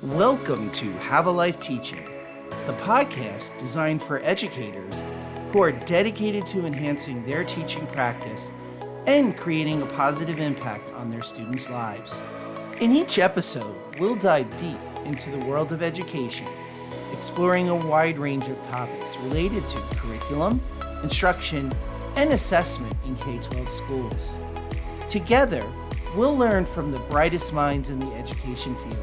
Welcome to Have a Life Teaching, the podcast designed for educators who are dedicated to enhancing their teaching practice and creating a positive impact on their students' lives. In each episode, we'll dive deep into the world of education, exploring a wide range of topics related to curriculum, instruction, and assessment in K-12 schools. Together, we'll learn from the brightest minds in the education field.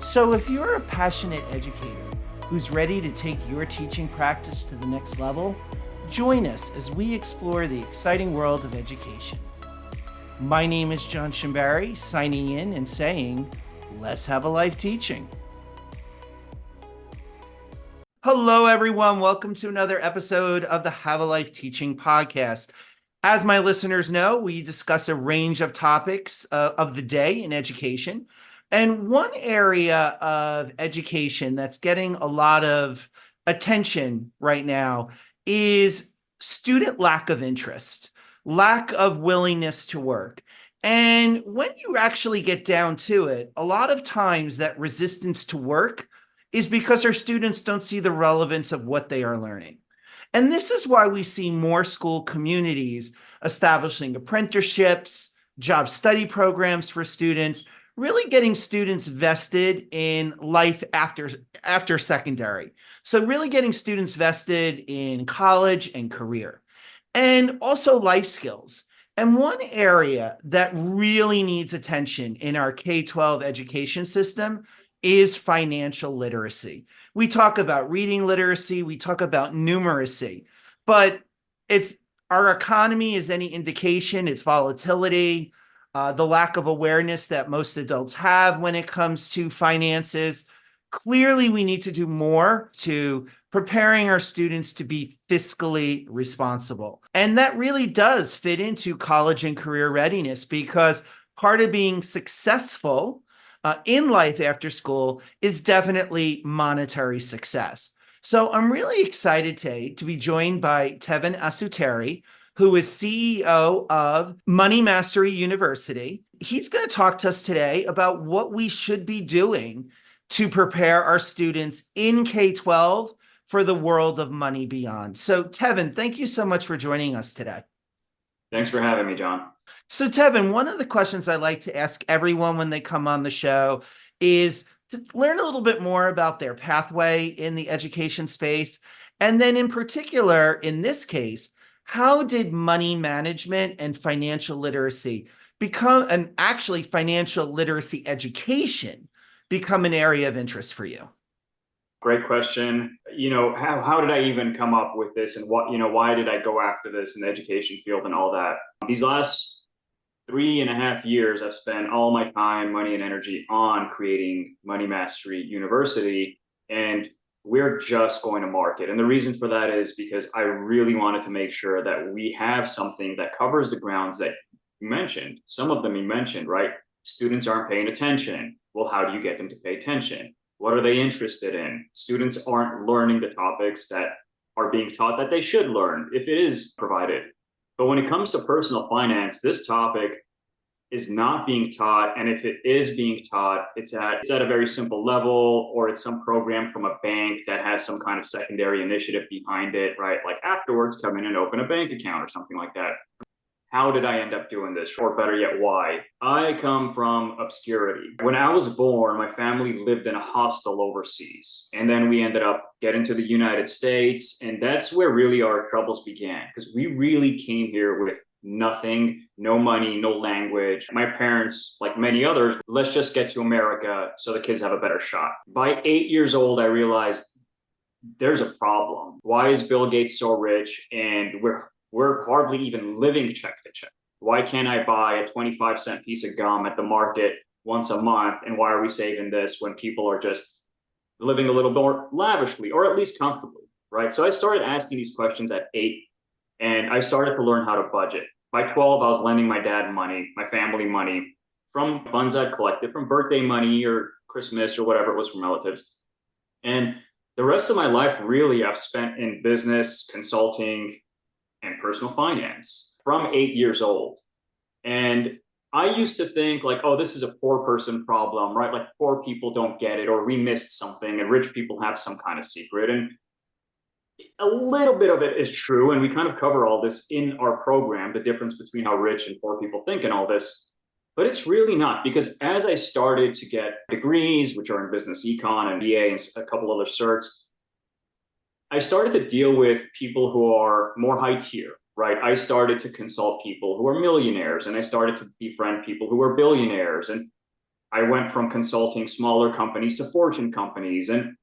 So if you're a passionate educator who's ready to take your teaching practice to the next level, join us as we explore the exciting world of education. My name is John Shimbari, signing in and saying, let's have a life teaching. Hello, everyone. Welcome to another episode of the Have a Life Teaching podcast. As my listeners know, we discuss a range of topics of the day in education. And one area of education that's getting a lot of attention right now is student lack of interest, lack of willingness to work. And when you actually get down to it, a lot of times that resistance to work is because our students don't see the relevance of what they are learning. And this is why we see more school communities establishing apprenticeships, job study programs for students, really getting students vested in life after secondary. So really getting students vested in college and career, and also life skills. And one area that really needs attention in our K-12 education system is financial literacy. We talk about reading literacy, we talk about numeracy, but if our economy is any indication, its volatility, the lack of awareness that most adults have when it comes to finances. Clearly, we need to do more to preparing our students to be fiscally responsible. And that really does fit into college and career readiness, because part of being successful in life after school is definitely monetary success. So I'm really excited today to be joined by Tevan Asaturi, who is CEO of Money Mastery University. He's going to talk to us today about what we should be doing to prepare our students in K-12 for the world of money beyond. So Tevan, thank you so much for joining us today. Thanks for having me, John. So Tevan, one of the questions I like to ask everyone when they come on the show is to learn a little bit more about their pathway in the education space. And then in particular, in this case, how did money management and financial literacy become, and actually financial literacy education become, an area of interest for you? Great question. How did I even come up with this, and why did I go after this in the education field and all that? These last 3.5 years, I've spent all my time, money, and energy on creating Money Mastery University, and we're just going to market. And the reason for that is because I really wanted to make sure that we have something that covers the grounds that you mentioned. Some of them you mentioned, right? Students aren't paying attention. Well, how do you get them to pay attention? What are they interested in? Students aren't learning the topics that are being taught that they should learn if it is provided. But when it comes to personal finance, this topic is not being taught, and if it is being taught, it's at a very simple level, or it's some program from a bank that has some kind of secondary initiative behind it, right? Like afterwards, come in and open a bank account or something like that. How did I end up doing this? Or better yet, why? I come from obscurity. When I was born, my family lived in a hostel overseas, and then we ended up getting to the United States, and that's where really our troubles began, because we really came here with nothing, no money, no language. My parents, like many others, let's just get to America so the kids have a better shot. By 8 years old, I realized there's a problem. Why is Bill Gates so rich and we're hardly even living check to check? Why can't I buy a 25-cent piece of gum at the market once a month? And why are we saving this when people are just living a little more lavishly, or at least comfortably, right? So I started asking these questions at 8, and I started to learn how to budget. By 12, I was lending my dad money, my family money, from funds I'd collected from birthday money or Christmas or whatever it was from relatives. And the rest of my life, really, I've spent in business, consulting, and personal finance from 8 years old. And I used to think like, oh, this is a poor person problem, right? Like poor people don't get it, or we missed something, and rich people have some kind of secret. And a little bit of it is true. And we kind of cover all this in our program, the difference between how rich and poor people think and all this. But it's really not, because as I started to get degrees, which are in business econ and BA and a couple other certs, I started to deal with people who are more high tier, right? I started to consult people who are millionaires, and I started to befriend people who are billionaires. And I went from consulting smaller companies to Fortune companies. And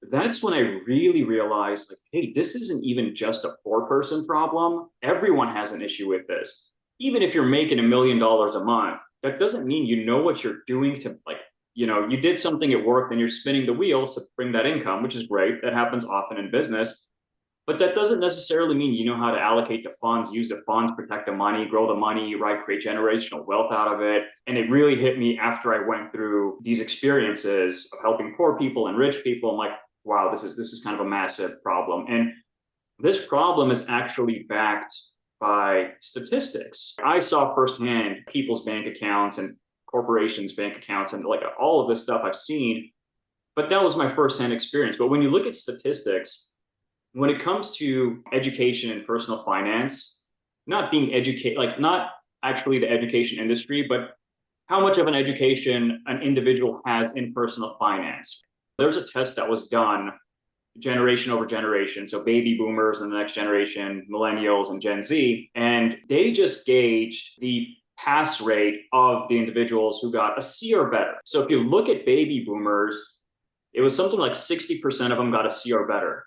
that's when I really realized, like, hey, this isn't even just a poor person problem. Everyone has an issue with this. Even if you're making $1 million a month, that doesn't mean you know what you're doing to, like, you did something at work and you're spinning the wheels to bring that income, which is great. That happens often in business. But that doesn't necessarily mean you know how to allocate the funds, use the funds, protect the money, grow the money, right? Create generational wealth out of it. And it really hit me after I went through these experiences of helping poor people and rich people. I'm like, wow, this is kind of a massive problem. And this problem is actually backed by statistics. I saw firsthand people's bank accounts and corporations' bank accounts and like all of this stuff I've seen, but that was my firsthand experience. But when you look at statistics, when it comes to education and personal finance, not being educated, like not actually the education industry, but how much of an education an individual has in personal finance. There's a test that was done generation over generation. So baby boomers and the next generation, millennials and Gen Z, and they just gauged the pass rate of the individuals who got a C or better. So if you look at baby boomers, it was something like 60% of them got a C or better.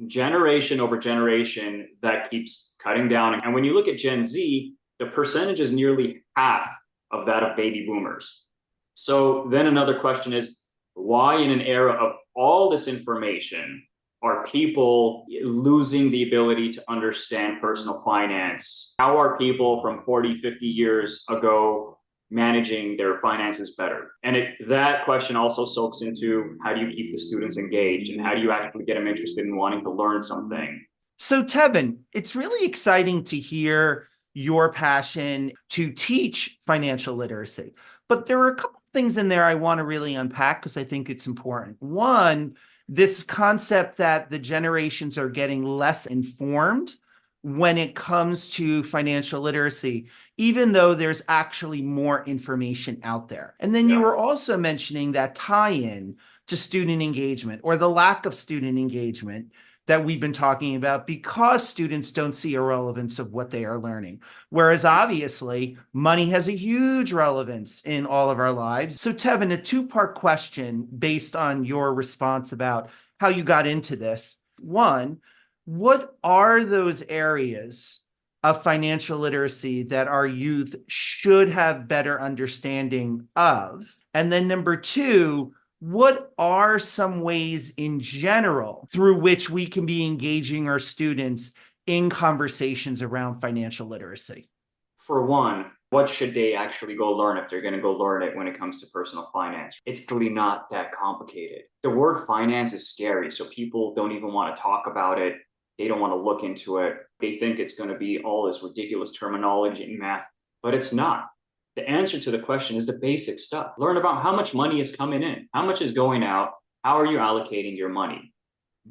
Generation over generation, that keeps cutting down. And when you look at Gen Z, the percentage is nearly half of that of baby boomers. So then another question is, why in an era of all this information are people losing the ability to understand personal finance? How are people from 40, 50 years ago managing their finances better? And that question also soaks into, how do you keep the students engaged, and how do you actually get them interested in wanting to learn something? So, Tevan, it's really exciting to hear your passion to teach financial literacy. But there are a couple of things in there I want to really unpack because I think it's important. One, this concept that the generations are getting less informed when it comes to financial literacy, even though there's actually more information out there. And then you were also mentioning that tie-in to student engagement, or the lack of student engagement that we've been talking about, because students don't see a relevance of what they are learning. Whereas obviously money has a huge relevance in all of our lives. So Tevan, a two-part question based on your response about how you got into this. One, what are those areas of financial literacy that our youth should have better understanding of? And then number two, what are some ways in general through which we can be engaging our students in conversations around financial literacy? For one, what should they actually go learn if they're going to go learn it when it comes to personal finance? It's really not that complicated. The word finance is scary, so people don't even want to talk about it. They don't want to look into it. They think it's going to be all this ridiculous terminology and math, but it's not. The answer to the question is the basic stuff. Learn about how much money is coming in, how much is going out, how are you allocating your money.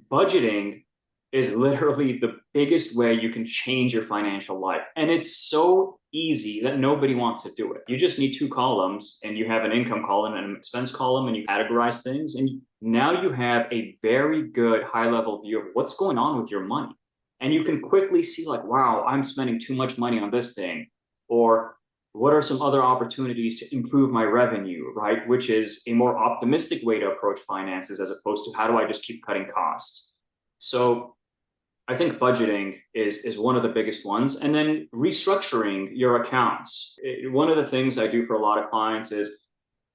Budgeting is literally the biggest way you can change your financial life. And it's so easy that nobody wants to do it. You just need two columns, and you have an income column and an expense column, and you categorize things. And now you have a very good high level view of what's going on with your money. And you can quickly see, like, wow, I'm spending too much money on this thing. Or what are some other opportunities to improve my revenue, right? Which is a more optimistic way to approach finances, as opposed to how do I just keep cutting costs. So I think budgeting is one of the biggest ones. And then restructuring your accounts. One of the things I do for a lot of clients is,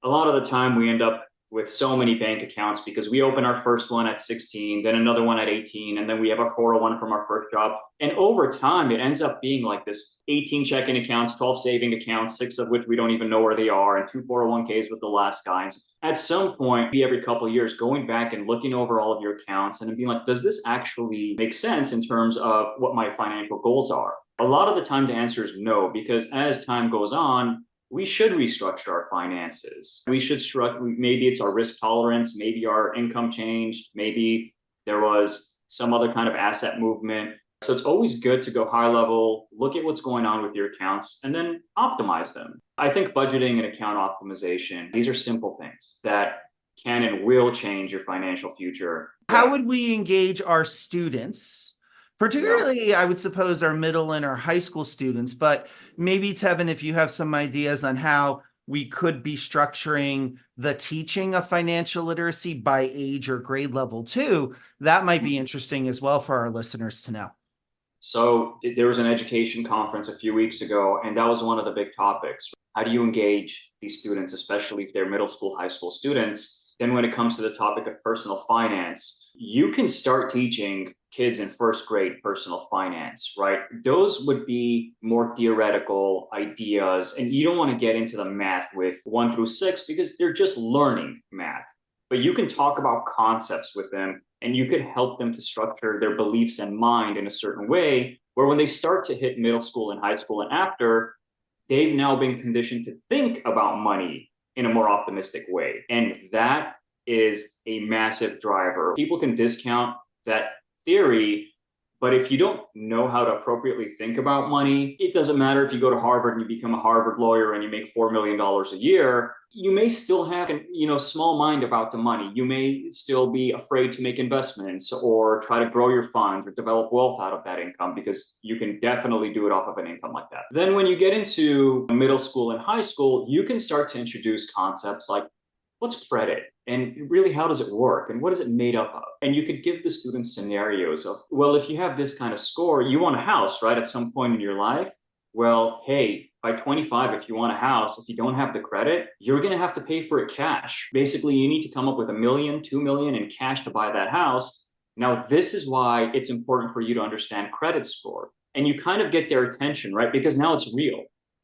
a lot of the time we end up with so many bank accounts because we open our first one at 16, then another one at 18, and then we have our 401 from our first job. And over time, it ends up being like this 18 checking accounts, 12 saving accounts, 6 of which we don't even know where they are, and 2 401ks with the last guys. At some point, every couple of years, going back and looking over all of your accounts and being like, does this actually make sense in terms of what my financial goals are? A lot of the time, the answer is no, because as time goes on, we should restructure our finances. We should maybe it's our risk tolerance, maybe our income changed, maybe there was some other kind of asset movement. So it's always good to go high level, look at what's going on with your accounts, and then optimize them. I think budgeting and account optimization, these are simple things that can and will change your financial future. How would we engage our students, particularly, I would suppose, our middle and our high school students, but maybe, Tevan, if you have some ideas on how we could be structuring the teaching of financial literacy by age or grade level too, that might be interesting as well for our listeners to know. So there was an education conference a few weeks ago, and that was one of the big topics. How do you engage these students, especially if they're middle school, high school students? Then when it comes to the topic of personal finance, you can start teaching kids in first grade personal finance, right? Those would be more theoretical ideas, and you don't want to get into the math with 1 through 6 because they're just learning math. But you can talk about concepts with them, and you could help them to structure their beliefs and mind in a certain way where when they start to hit middle school and high school and after, they've now been conditioned to think about money in a more optimistic way. And that is a massive driver. People can discount that theory, but if you don't know how to appropriately think about money, it doesn't matter if you go to Harvard and you become a Harvard lawyer and you make $4 million a year, you may still have a small mind about the money. You may still be afraid to make investments or try to grow your funds or develop wealth out of that income, because you can definitely do it off of an income like that. Then when you get into middle school and high school, you can start to introduce concepts like, what's credit? And really, how does it work? And what is it made up of? And you could give the students scenarios of, well, if you have this kind of score, you want a house, right? At some point in your life. Well, hey, by 25, if you want a house, if you don't have the credit, you're going to have to pay for it cash. Basically, you need to come up with $1 million, $2 million in cash to buy that house. Now, this is why it's important for you to understand credit score. And you kind of get their attention, right? Because now it's real.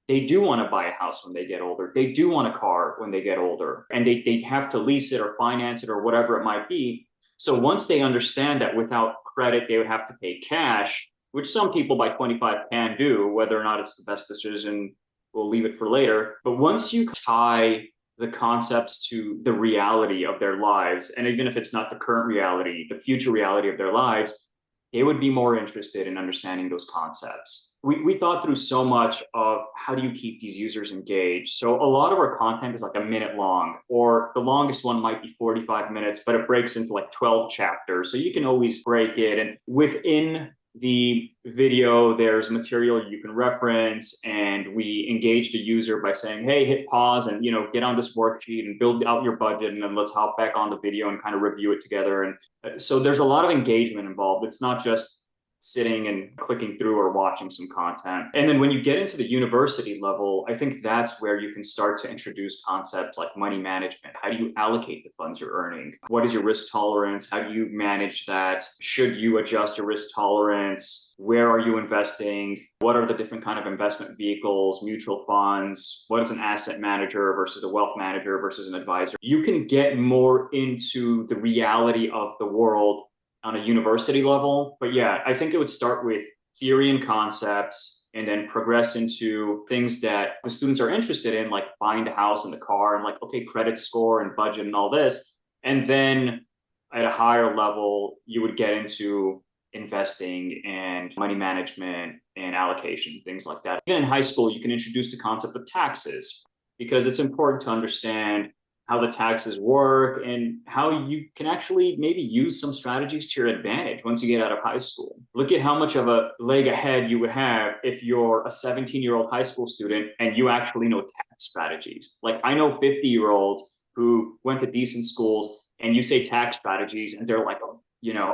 They do want to buy a house when they get older. They do want a car when they get older, and they have to lease it or finance it or whatever it might be. So once they understand that without credit, they would have to pay cash, which some people by 25 can do, whether or not it's the best decision, we'll leave it for later. But once you tie the concepts to the reality of their lives, and even if it's not the current reality, the future reality of their lives, they would be more interested in understanding those concepts. We thought through so much of how do you keep these users engaged. So a lot of our content is like a minute long, or the longest one might be 45 minutes, but it breaks into like 12 chapters. So you can always break it. And within the video, there's material you can reference, and we engage the user by saying, hey, hit pause and get on this worksheet and build out your budget, and then let's hop back on the video and kind of review it together. And so there's a lot of engagement involved. It's not just sitting and clicking through or watching some content. And then when you get into the university level, I think that's where you can start to introduce concepts like money management. How do you allocate the funds you're earning? What is your risk tolerance? How do you manage that? Should you adjust your risk tolerance? Where are you investing? What are the different kind of investment vehicles, mutual funds? What is an asset manager versus a wealth manager versus an advisor? You can get more into the reality of the world on a university level. But yeah, I think it would start with theory and concepts, and then progress into things that the students are interested in, like buying the house and the car, and like, okay, credit score and budget and all this. And then at a higher level, you would get into investing and money management and allocation, things like that. Even in high school, you can introduce the concept of taxes, because it's important to understand how the taxes work and how you can actually maybe use some strategies to your advantage once you get out of high school. Look at how much of a leg ahead you would have if you're a 17-year-old high school student and you actually know tax strategies. Like, I know 50-year-olds who went to decent schools, and you say tax strategies and they're like, oh,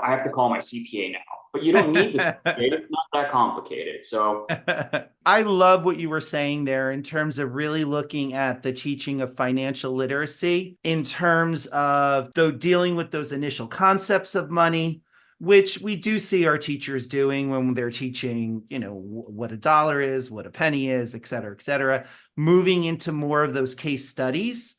I have to call my CPA now. But you don't need this. It's not that complicated. So I love what you were saying there in terms of really looking at the teaching of financial literacy in terms of dealing with those initial concepts of money, which we do see our teachers doing when they're teaching, what a dollar is, what a penny is, et cetera, moving into more of those case studies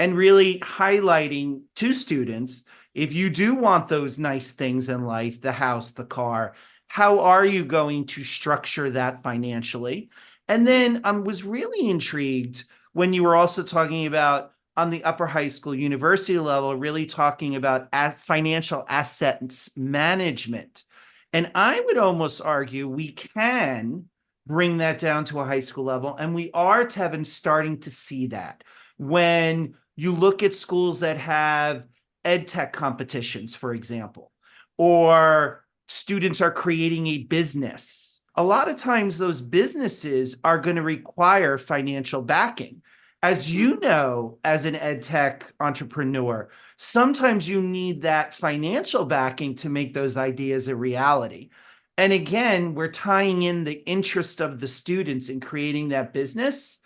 and really highlighting to students, if you do want those nice things in life, the house, the car, how are you going to structure that financially? And then I was really intrigued when you were also talking about on the upper high school, university level, really talking about financial assets management. And I would almost argue we can bring that down to a high school level. And we are, Tevan, starting to see that. When you look at schools that have ed tech competitions, for example, or students are creating a business, a lot of times those businesses are going to require financial backing. As you know, as an ed tech entrepreneur, sometimes you need that financial backing to make those ideas a reality. And again, we're tying in the interest of the students in creating that business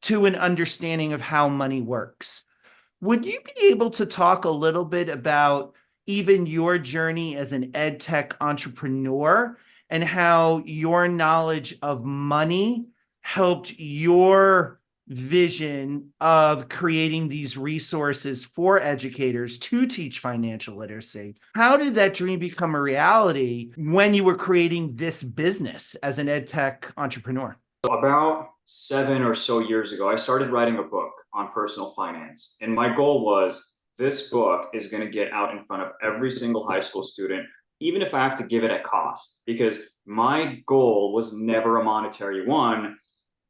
to an understanding of how money works. Would you be able to talk a little bit about even your journey as an ed tech entrepreneur and how your knowledge of money helped your vision of creating these resources for educators to teach financial literacy? How did that dream become a reality when you were creating this business as an ed tech entrepreneur? About 7 or so years ago, I started writing a book on personal finance. And my goal was this book is going to get out in front of every single high school student, even if I have to give it at cost, because my goal was never a monetary one.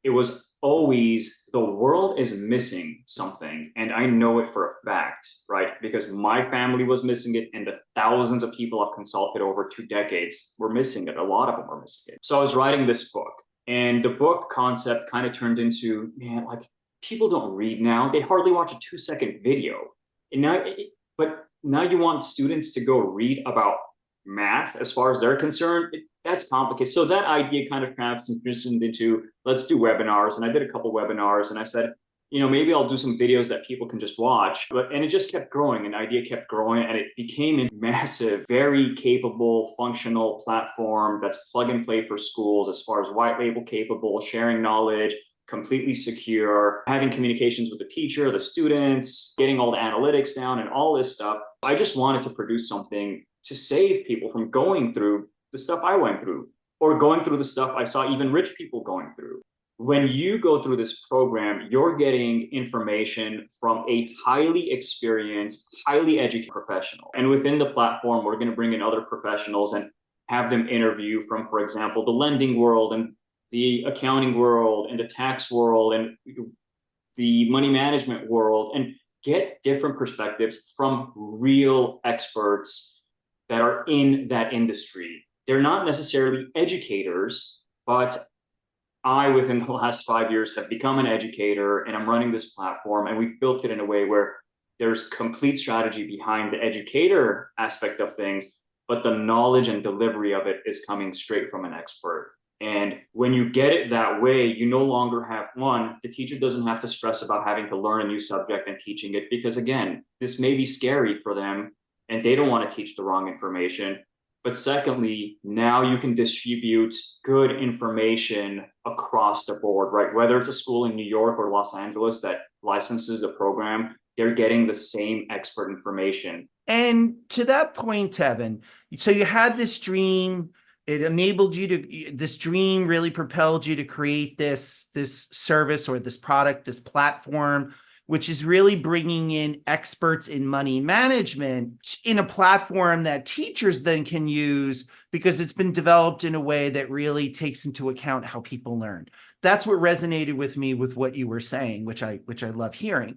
It was always the world is missing something. And I know it for a fact, right? Because my family was missing it, and the thousands of people I've consulted over 2 decades were missing it. A lot of them were missing it. So I was writing this book. And the book concept kind of turned into, man, like people don't read now. They hardly watch a 2-second video. And but now you want students to go read about math as far as they're concerned. That's complicated. So that idea kind of transitioned into, let's do webinars. And I did a couple webinars, and I said, maybe I'll do some videos that people can just watch. And it just kept growing, an idea kept growing, and it became a massive, very capable, functional platform that's plug and play for schools as far as white label capable, sharing knowledge, completely secure, having communications with the teacher, the students, getting all the analytics down and all this stuff. I just wanted to produce something to save people from going through the stuff I went through, or going through the stuff I saw even rich people going through. When you go through this program, you're getting information from a highly experienced, highly educated professional. And within the platform, we're going to bring in other professionals and have them interview from, for example, the lending world and the accounting world and the tax world and the money management world, and get different perspectives from real experts that are in that industry. They're not necessarily educators, but I, within the last 5 years, have become an educator, and I'm running this platform, and we've built it in a way where there's complete strategy behind the educator aspect of things, but the knowledge and delivery of it is coming straight from an expert. And when you get it that way, you no longer have, one, the teacher doesn't have to stress about having to learn a new subject and teaching it, because again, this may be scary for them and they don't want to teach the wrong information. But secondly, now you can distribute good information across the board, right? Whether it's a school in New York or Los Angeles that licenses the program, they're getting the same expert information. And to that point, Tevan, so you had this dream, it enabled you to, this dream really propelled you to create this service or this product, this platform, which is really bringing in experts in money management in a platform that teachers then can use because it's been developed in a way that really takes into account how people learn. That's what resonated with me with what you were saying, which I love hearing.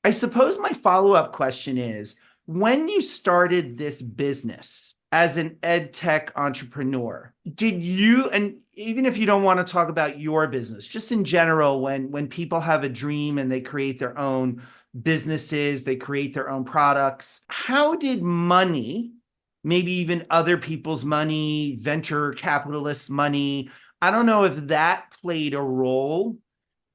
I suppose my follow-up question is, when you started this business as an ed tech entrepreneur, did you, and even if you don't want to talk about your business, just in general, when people have a dream and they create their own businesses, they create their own products, how did money, maybe even other people's money, venture capitalists' money, I don't know if that played a role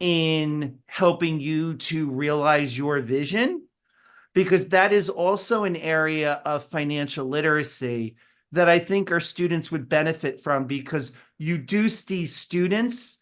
in helping you to realize your vision? Because that is also an area of financial literacy that I think our students would benefit from, because you do see students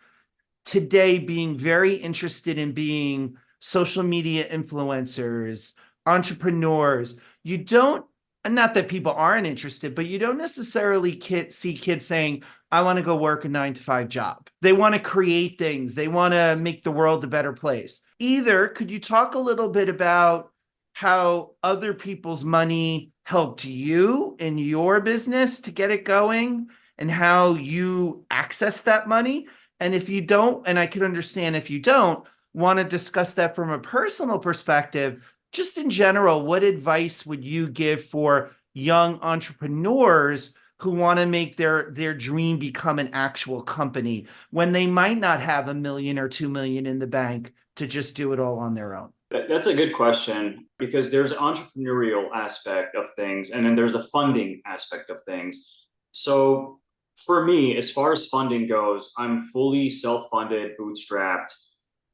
today being very interested in being social media influencers, entrepreneurs. You don't and not that people aren't interested, but you don't necessarily see kids saying, I want to go work a 9 to 5 job. They want to create things. They want to make the world a better place. Either could you talk a little bit about how other people's money helped you in your business to get it going and how you access that money? And if you don't, and I can understand if you don't want to discuss that from a personal perspective, just in general, what advice would you give for young entrepreneurs who want to make their dream become an actual company when they might not have $1 million or 2 million in the bank to just do it all on their own? That's a good question because there's an entrepreneurial aspect of things and then there's the funding aspect of things. So for me, as far as funding goes, I'm fully self-funded, bootstrapped,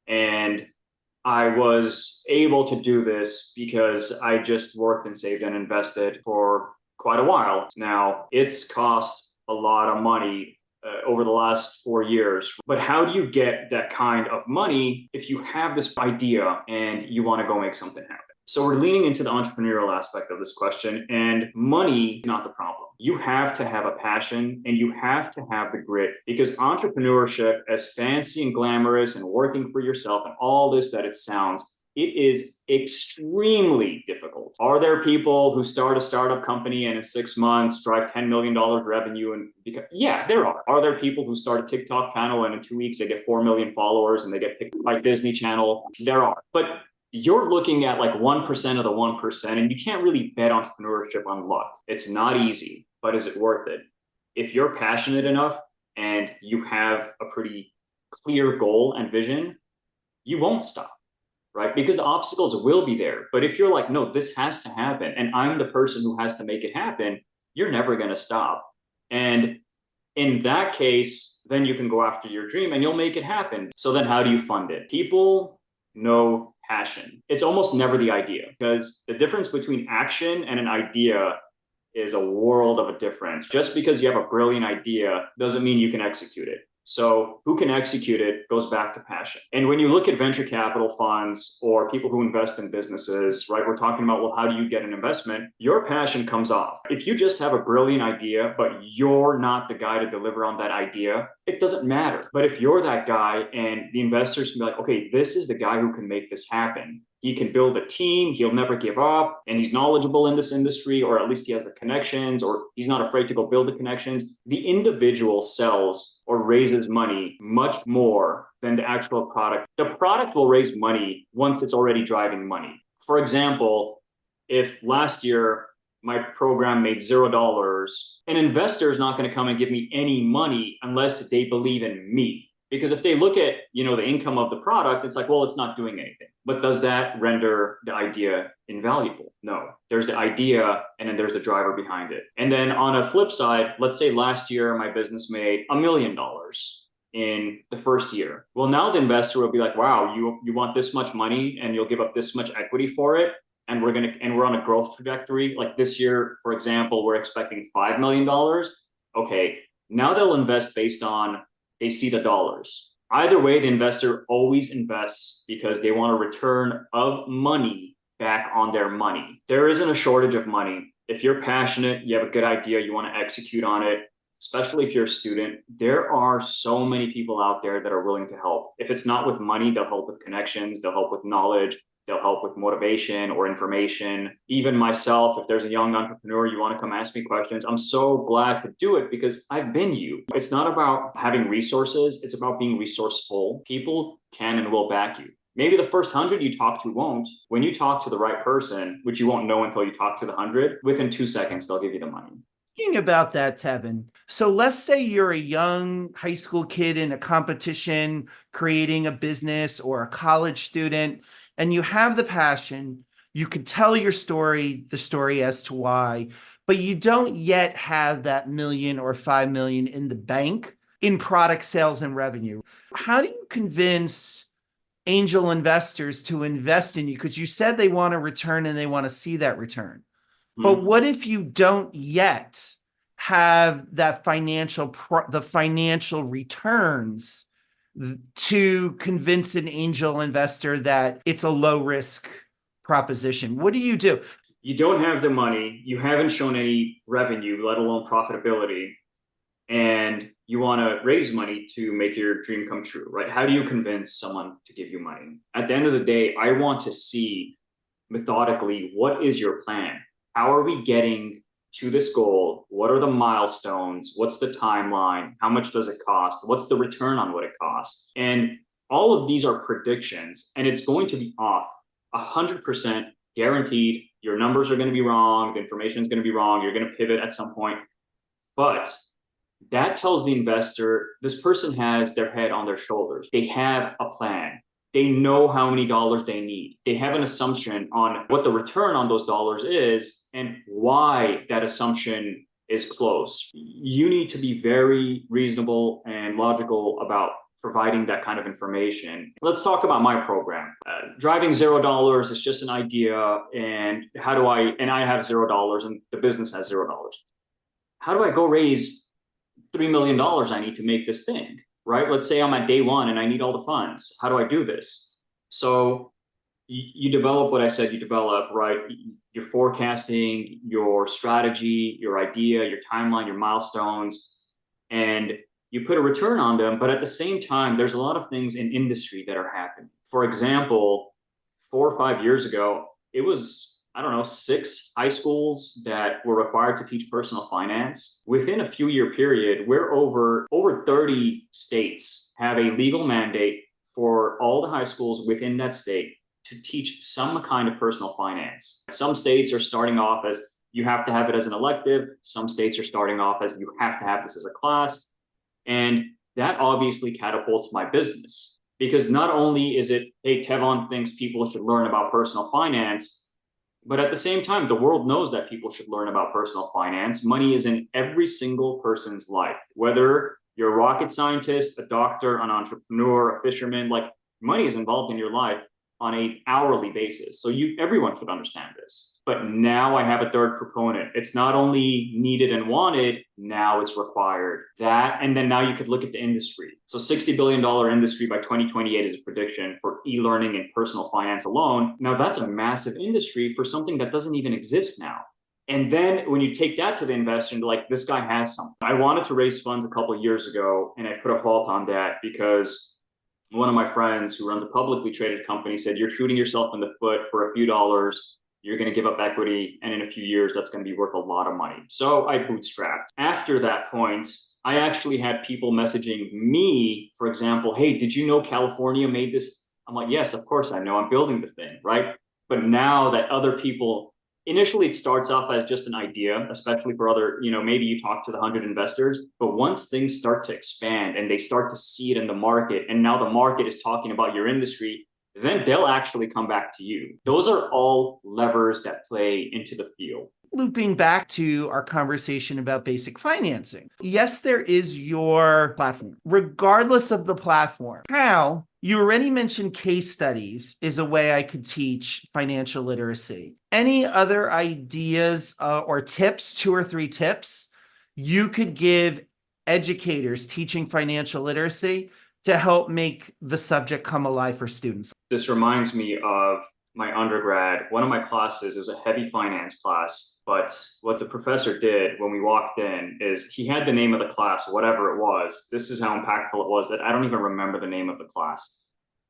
and I was able to do this because I just worked and saved and invested for quite a while. Now, it's cost a lot of money over the last 4 years. But how do you get that kind of money if you have this idea and you want to go make something happen? So we're leaning into the entrepreneurial aspect of this question, and money is not the problem. You have to have a passion and you have to have the grit, because entrepreneurship, as fancy and glamorous and working for yourself and all this that it sounds, it is extremely difficult. Are there people who start a startup company and in 6 months drive $10 million revenue? Yeah, there are. Are there people who start a TikTok channel and in 2 weeks they get 4 million followers and they get picked by Disney Channel? There are. But you're looking at like 1% of the 1%, and you can't really bet entrepreneurship on luck. It's not easy, but is it worth it? If you're passionate enough and you have a pretty clear goal and vision, you won't stop, right? Because the obstacles will be there. But if you're like, no, this has to happen, and I'm the person who has to make it happen, you're never going to stop. And in that case, then you can go after your dream and you'll make it happen. So then how do you fund it? People know passion. It's almost never the idea, because the difference between action and an idea is a world of a difference. Just because you have a brilliant idea doesn't mean you can execute it. So who can execute it goes back to passion. And when you look at venture capital funds or people who invest in businesses, right, we're talking about, well, how do you get an investment? Your passion comes off. If you just have a brilliant idea, but you're not the guy to deliver on that idea, it doesn't matter. But if you're that guy and the investors can be like, okay, this is the guy who can make this happen. He can build a team, he'll never give up, and he's knowledgeable in this industry, or at least he has the connections, or he's not afraid to go build the connections. The individual sells or raises money much more than the actual product. The product will raise money once it's already driving money. For example, if last year my program made $0, an investor is not going to come and give me any money unless they believe in me. Because if they look at, the income of the product, it's like, well, it's not doing anything. But does that render the idea invaluable? No. There's the idea, and then there's the driver behind it. And then on a flip side, let's say last year my business made $1 million in the first year. Well, now the investor will be like, wow, you want this much money and you'll give up this much equity for it, and we're on a growth trajectory. Like this year, for example, we're expecting $5 million. Okay, now they'll invest based on they see the dollars. Either way, the investor always invests because they want a return of money back on their money. There isn't a shortage of money. If you're passionate, you have a good idea, you want to execute on it, especially if you're a student, there are so many people out there that are willing to help. If it's not with money, they'll help with connections, they'll help with knowledge, they'll help with motivation or information. Even myself, if there's a young entrepreneur, you want to come ask me questions, I'm so glad to do it because I've been you. It's not about having resources, it's about being resourceful. People can and will back you. Maybe the first 100 you talk to won't. When you talk to the right person, which you won't know until you talk to the 100, within 2 seconds, they'll give you the money. Thinking about that, Tevan. So let's say you're a young high school kid in a competition, creating a business, or a college student, and you have the passion, you could tell your story, the story as to why, but you don't yet have that million or 5 million in the bank in product sales and revenue. How do you convince angel investors to invest in you? Because you said they want a return and they want to see that return. But what if you don't yet have that the financial returns to convince an angel investor that it's a low risk proposition? What do you do? you don't have the money, you haven't shown any revenue, let alone profitability, and you want to raise money to make your dream come true, right? How do you convince someone to give you money? At the end of the day, I want to see methodically, what is your plan? How are we getting to this goal? What are the milestones? What's the timeline? How much does it cost? What's the return on what it costs? And all of these are predictions, and it's going to be off 100% guaranteed. Your numbers are going to be wrong. The information is going to be wrong. You're going to pivot at some point. But that tells the investor this person has their head on their shoulders. They have a plan. They know how many dollars they need. They have an assumption on what the return on those dollars is and why that assumption is close. You need to be very reasonable and logical about providing that kind of information. Let's talk about my program. Driving $0 is just an idea, and I have $0 and the business has $0. How do I go raise $3 million I need to make this thing, right? Let's say I'm at day one and I need all the funds. How do I do this? So you develop what I said you develop, right? You're forecasting your strategy, your idea, your timeline, your milestones, and you put a return on them. But at the same time, there's a lot of things in industry that are happening. For example, 4 or 5 years ago, it was, I don't know, 6 high schools that were required to teach personal finance. Within a few year period, we're over 30 states have a legal mandate for all the high schools within that state to teach some kind of personal finance. Some states are starting off as you have to have it as an elective. Some states are starting off as you have to have this as a class. And that obviously catapults my business, because not only is it, hey, Tevan thinks people should learn about personal finance, but at the same time, the world knows that people should learn about personal finance. Money is in every single person's life, whether you're a rocket scientist, a doctor, an entrepreneur, a fisherman, like money is involved in your life on an hourly basis. So everyone should understand this. But now I have a third proponent. It's not only needed and wanted, now it's required. And then now you could look at the industry. So $60 billion industry by 2028 is a prediction for e-learning and personal finance alone. Now that's a massive industry for something that doesn't even exist now. And then when you take that to the investor and like, this guy has something. I wanted to raise funds a couple of years ago, and I put a halt on that because one of my friends who runs a publicly traded company said, you're shooting yourself in the foot for a few dollars. You're going to give up equity, and in a few years, that's going to be worth a lot of money. So I bootstrapped. After that point, I actually had people messaging me, for example, hey, did you know California made this? I'm like, yes, of course I know. I'm building the thing, right? But now that other people, initially it starts off as just an idea, especially for other, maybe you talk to the 100 investors, but once things start to expand and they start to see it in the market, and now the market is talking about your industry, then they'll actually come back to you. Those are all levers that play into the field. Looping back to our conversation about basic financing. Yes, there is your platform. Regardless of the platform, how you already mentioned case studies is a way I could teach financial literacy. Any other ideas or tips, 2 or 3 tips you could give educators teaching financial literacy to help make the subject come alive for students? This reminds me of my undergrad. One of my classes is a heavy finance class, but what the professor did when we walked in is he had the name of the class, whatever it was. This is how impactful it was that I don't even remember the name of the class,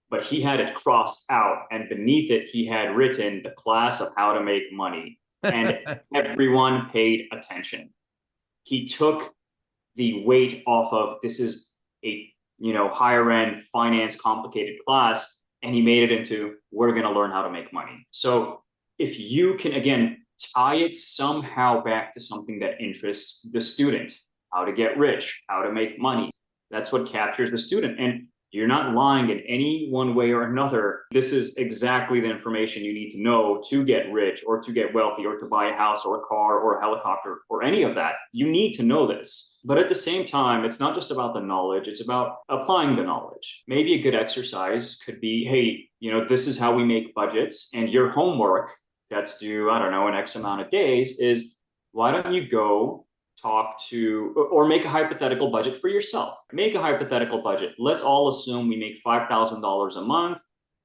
but he had it crossed out, and beneath it, he had written the class of how to make money, and everyone paid attention. He took the weight off of, this is a, higher end finance complicated class, and he made it into, we're going to learn how to make money. So if you can, again, tie it somehow back to something that interests the student, how to get rich, how to make money, that's what captures the student. And you're not lying in any one way or another. This is exactly the information you need to know to get rich or to get wealthy or to buy a house or a car or a helicopter or any of that. You need to know this. But at the same time, it's not just about the knowledge, it's about applying the knowledge. Maybe a good exercise could be, hey, this is how we make budgets, and your homework that's due, I don't know, an X amount of days is, why don't you go talk to, or make a hypothetical budget for yourself. Make a hypothetical budget. Let's all assume we make $5,000 a month.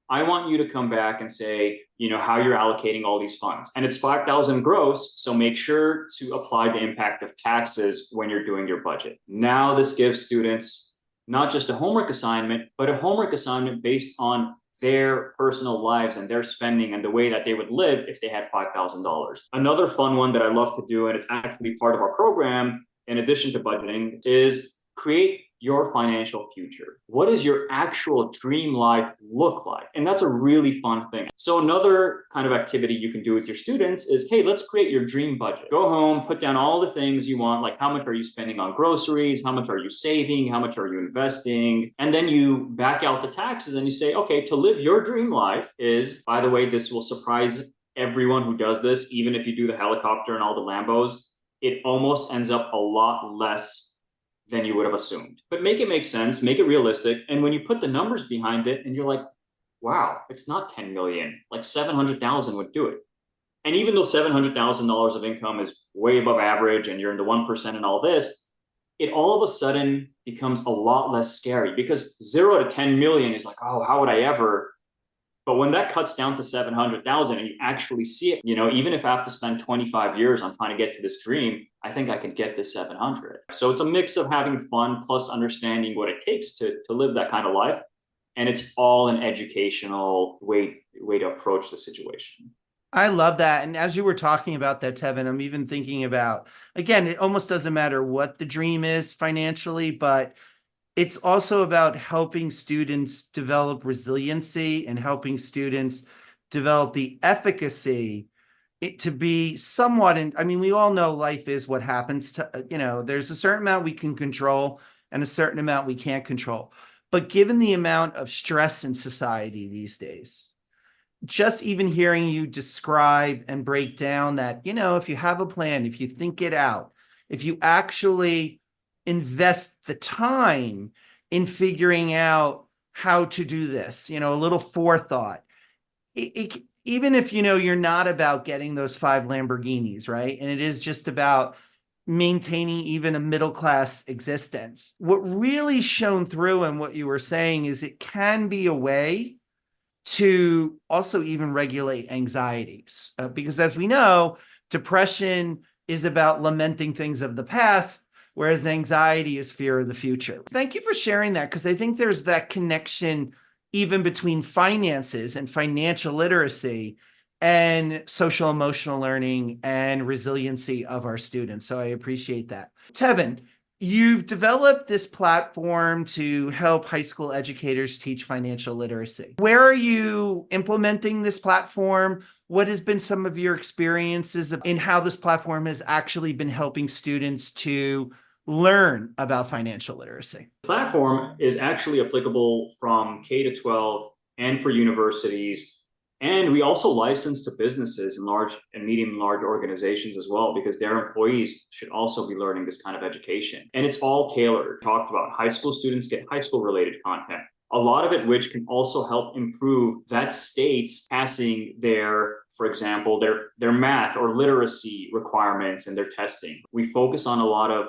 I want you to come back and say, how you're allocating all these funds. And it's 5,000 gross. So make sure to apply the impact of taxes when you're doing your budget. Now this gives students not just a homework assignment, but a homework assignment based on their personal lives and their spending and the way that they would live if they had $5,000. Another fun one that I love to do, and it's actually part of our program, in addition to budgeting, is create your financial future. What does your actual dream life look like? And that's a really fun thing. So another kind of activity you can do with your students is, hey, let's create your dream budget. Go home, put down all the things you want, like how much are you spending on groceries? How much are you saving? How much are you investing? And then you back out the taxes and you say, okay, to live your dream life is, by the way, this will surprise everyone who does this, even if you do the helicopter and all the Lambos, it almost ends up a lot less than you would have assumed. But make it make sense, make it realistic. And when you put the numbers behind it and you're like, wow, it's not 10 million, like 700,000 would do it. And even though $700,000 of income is way above average and you're in the 1% and all this, it all of a sudden becomes a lot less scary, because 0 to 10 million is like, oh, how would I ever? But when that cuts down to 700,000 and you actually see it, even if I have to spend 25 years on trying to get to this dream, I think I could get this 700. So it's a mix of having fun plus understanding what it takes to live that kind of life. And it's all an educational way to approach the situation. I love that. And as you were talking about that, Tevan, I'm even thinking about, again, it almost doesn't matter what the dream is financially, but it's also about helping students develop resiliency and helping students develop the efficacy to be somewhat we all know life is what happens to, there's a certain amount we can control and a certain amount we can't control. But given the amount of stress in society these days, just even hearing you describe and break down that, if you have a plan, if you think it out, if you actually invest the time in figuring out how to do this, a little forethought. Even if, you're not about getting those 5 Lamborghinis, right? And it is just about maintaining even a middle-class existence. What really shone through in what you were saying is it can be a way to also even regulate anxieties. Because as we know, depression is about lamenting things of the past, whereas anxiety is fear of the future. Thank you for sharing that, because I think there's that connection even between finances and financial literacy and social emotional learning and resiliency of our students. So I appreciate that. Tevan, you've developed this platform to help high school educators teach financial literacy. Where are you implementing this platform? What has been some of your experiences in how this platform has actually been helping students to learn about financial literacy? The platform is actually applicable from K to 12 and for universities. And we also license to businesses and large and medium and large organizations as well, because their employees should also be learning this kind of education. And it's all tailored. Talked about high school students get high school related content. A lot of it, which can also help improve that state's passing their, for example, their math or literacy requirements and their testing. We focus on a lot of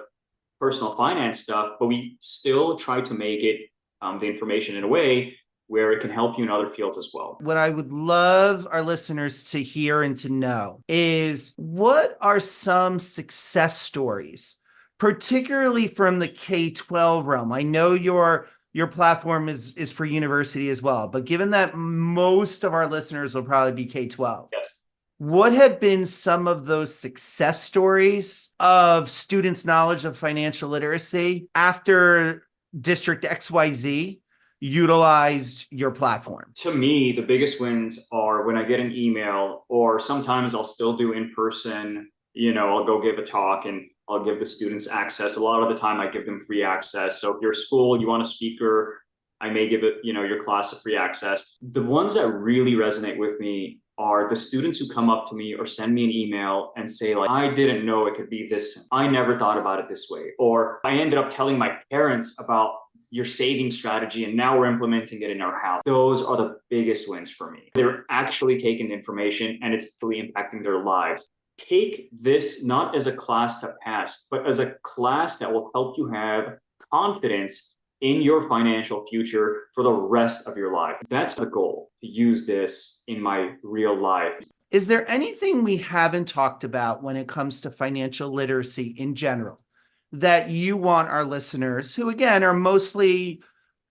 personal finance stuff, but we still try to make it the information in a way where it can help you in other fields as well. What I would love our listeners to hear and to know is, what are some success stories, particularly from the K-12 realm? I know your platform is for university as well, but given that most of our listeners will probably be K-12. Yes. What have been some of those success stories of students' knowledge of financial literacy after District XYZ utilized your platform? To me, the biggest wins are when I get an email, or sometimes I'll still do in person, I'll go give a talk and I'll give the students access. A lot of the time I give them free access. So if you're a school, you want a speaker, I may give it, your class a free access. The ones that really resonate with me are the students who come up to me or send me an email and say, like, I didn't know it could be this. I never thought about it this way. Or I ended up telling my parents about your saving strategy and now we're implementing it in our house. Those are the biggest wins for me. They're actually taking the information and it's really impacting their lives. Take this not as a class to pass, but as a class that will help you have confidence in your financial future for the rest of your life. That's the goal, to use this in my real life. Is there anything we haven't talked about when it comes to financial literacy in general that you want our listeners, who again are mostly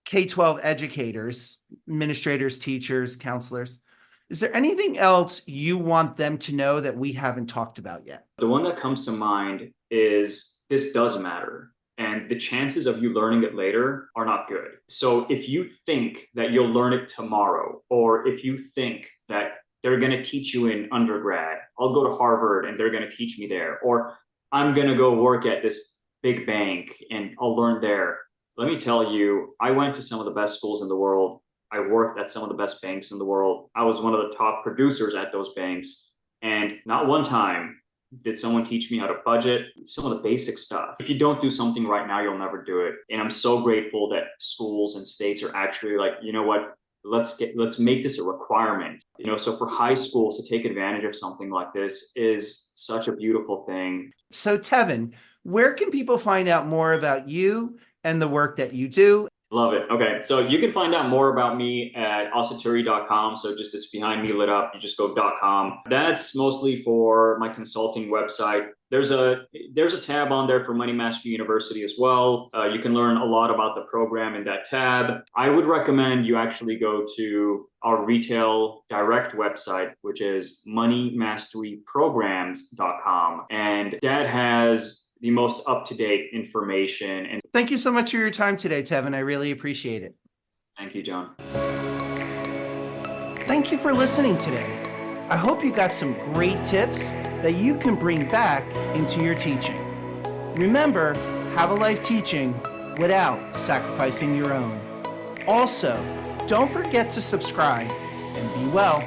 K-12 educators, administrators, teachers, counselors, is there anything else you want them to know that we haven't talked about yet? The one that comes to mind is this does matter. And the chances of you learning it later are not good. So if you think that you'll learn it tomorrow, or if you think that they're going to teach you in undergrad, I'll go to Harvard and they're going to teach me there, or I'm going to go work at this big bank and I'll learn there. Let me tell you, I went to some of the best schools in the world. I worked at some of the best banks in the world. I was one of the top producers at those banks. And not one time did someone teach me how to budget, some of the basic stuff. If you don't do something right now, you'll never do it. And I'm so grateful that schools and states are actually like, you know what, let's make this a requirement. So for high schools to take advantage of something like this is such a beautiful thing. So Tevan, where can people find out more about you and the work that you do? Love it. Okay. So you can find out more about me at asaturi.com. So just it's behind me lit up, you just go .com. That's mostly for my consulting website. There's a tab on there for Money Mastery University as well. You can learn a lot about the program in that tab. I would recommend you actually go to our retail direct website, which is moneymasteryprograms.com. And that has the most up-to-date information. And thank you so much for your time today, Tevan. I really appreciate it. Thank you, John. Thank you for listening today. I hope you got some great tips that you can bring back into your teaching. Remember, have a life teaching without sacrificing your own. Also, don't forget to subscribe and be well.